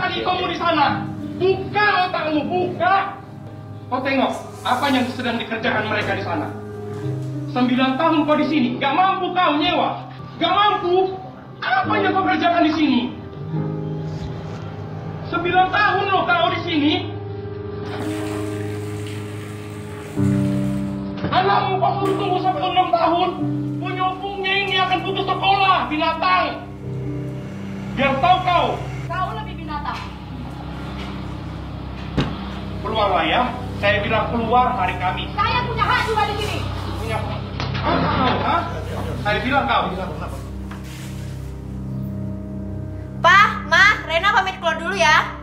kerjakan egomu di sana. Buka otakmu, buka. Kau tengok apa yang sedang dikerjakan mereka di sana. 9 tahun kau di sini, gak mampu kau nyewa, gak mampu. Apa yang kau kerjakan di sini? 9 tahun loh kau di sini. Anakmu kau suruh tunggu sampai 6 tahun. Punya ini akan putus sekolah, binatang. Biar tahu kau. Kau lebih binatang. Keluarlah ya. Saya bilang keluar hari Kamis. Saya punya hak juga di sini. Punya hak? Saya bilang kau. Pak, Ma, Rena pamit keluar dulu ya.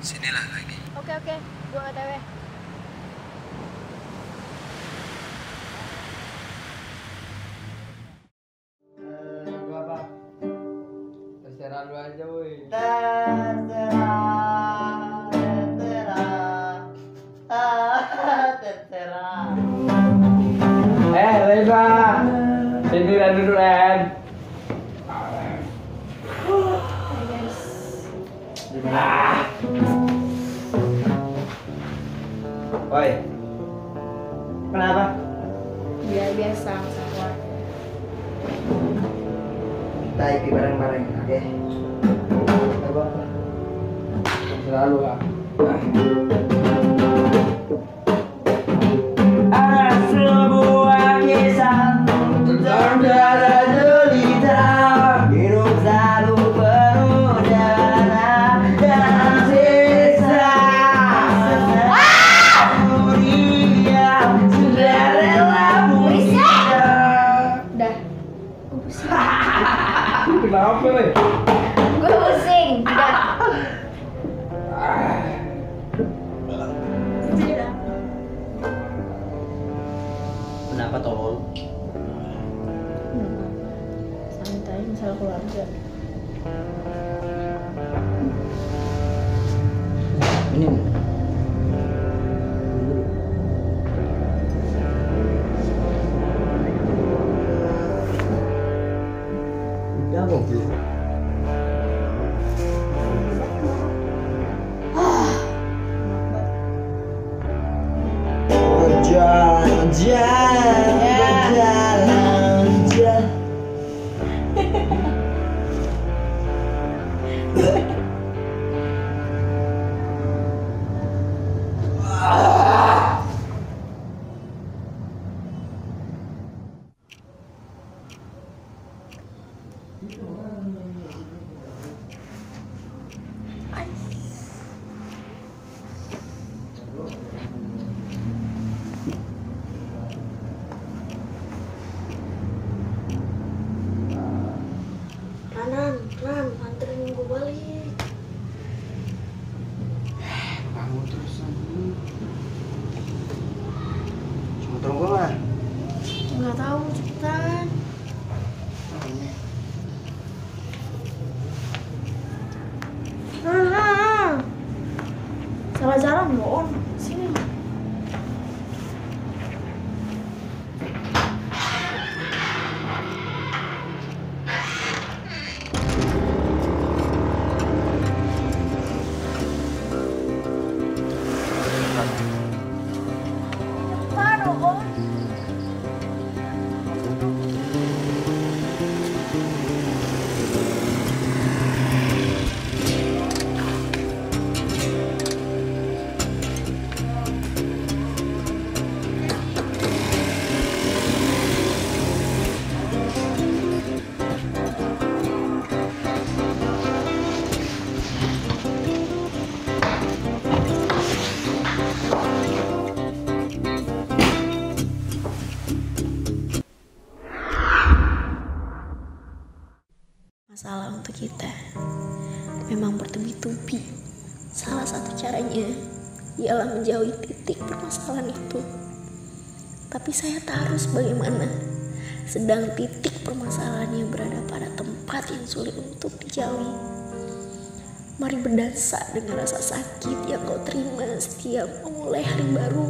Sinilah lagi. Oke, gua OTW. Apa? Terserah lu aja, woi. Terserah. Reza. Sini Ren dulu, Ren. Woi. Kenapa? Biar biasa sama keluarga. Kita IP bareng-bareng, oke? Coba. Selalu lah. Sebuah kisah tentang darah jelita, hidup selalu penuh darah dan sisa. Dia sudah rela Udah, gue pusing. Kenapa, weh? Gue pusing. Udah. Kenapa tol? Santai, masalah keluarga. Ini udah goblok. Berjalan. Ran, anterin gue balik. Kamu terusan dulu. Cuma tunggu lah. Nggak tahu, cepetan. Ran. Salah jalan loh, sini. caranya ialah menjauhi titik permasalahan itu. Tapi saya tak harus bagaimana, sedang titik permasalahannya berada pada tempat yang sulit untuk dijauhi. Mari berdansa dengan rasa sakit yang kau terima setiap memulai hari baru.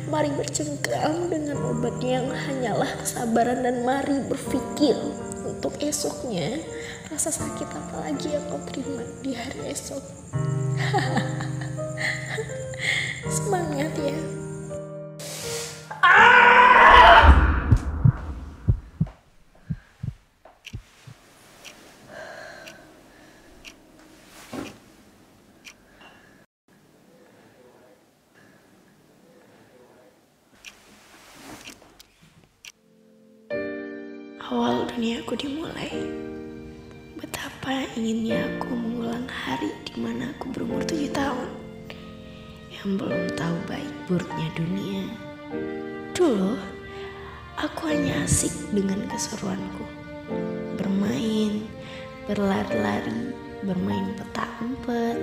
Mari bercengkram dengan obat yang hanyalah kesabaran, dan mari berpikir untuk esoknya rasa sakit apa lagi yang kau terima di hari esok. Semangat ya. Awal duniaku dimulai. Betapa inginnya aku mengulang hari di mana aku berumur 7 tahun, yang belum tahu baik buruknya dunia. Dulu, aku hanya asik dengan keseruanku. Bermain, berlari-lari, bermain petak umpet,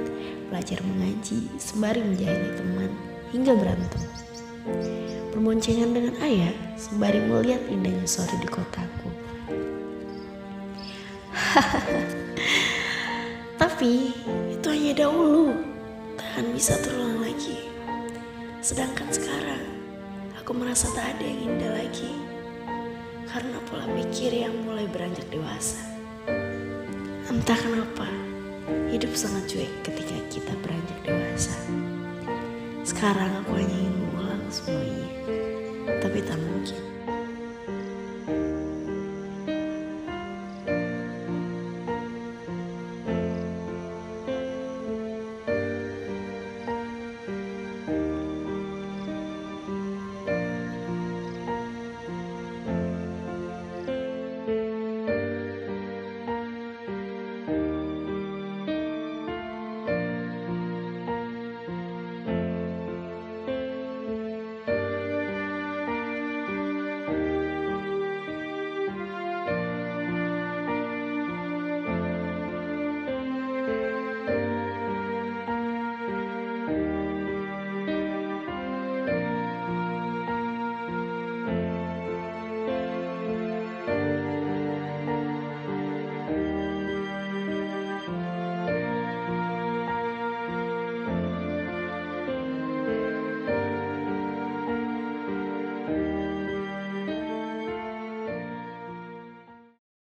belajar mengaji, sembari menjahili teman, hingga berantem. Berboncengan dengan ayah, sembari melihat indahnya sore di kotaku. Tapi itu hanya dahulu, tak akan bisa terulang lagi. Sedangkan sekarang, aku merasa tak ada yang indah lagi, karena pola pikir yang mulai beranjak dewasa. Entah kenapa, hidup sangat cuek ketika kita beranjak dewasa. Sekarang aku hanya ingin mengulang semuanya, tapi tak mungkin.